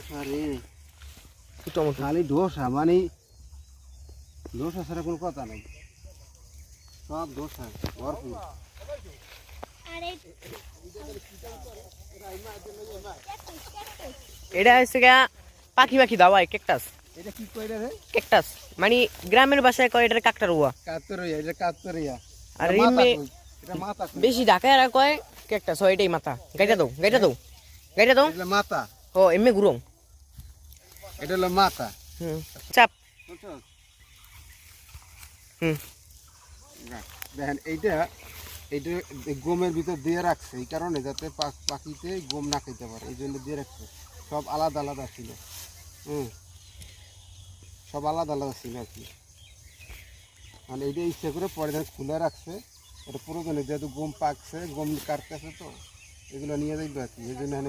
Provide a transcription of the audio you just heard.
ডোসা রে খালি ডোসা মানে ডোসা ছাড়া কোনো কথা নাই সব ডোসা ভরপুর এটা হচ্ছে গা পাখি পাখি দাওয়াই ক্যাকটাস। এটা কি কইরা রে ক্যাকটাস মানে গ্রামের ভাষায় কয় এটা কাকটার উয়া। কাতরিয়া এটা কাতরিয়া আর এটা মাথা এমনি কই? এটা মাথা কই? বেশি ঢাকায় এরা কয় ক্যাকটাস, হয় এটাই মাথা। গাইটা দাও গাইটা দাও গাইটা দাও। এটা মাথা ও এমনি গুরুং। এটা হলো মাথা চাপ। বুঝছো হুম দেখেন এইটা এইটা গমের ভিতর দিয়ে রাখছে এই কারণে যাতে পাখিতে গম না খেতে পারে এই জন্য দিয়ে রাখছে সব আলাদা আলাদা ছিল সব আলাদা আলাদা ছিল আর কি মানে এইটা ইচ্ছা করে পরে ধরে খুলে রাখছে এটা পুরোজনে যেহেতু গম পাকছে গম কাটতেছে তো এগুলো নিয়ে যাইবে আর কি এই জন্য এখানে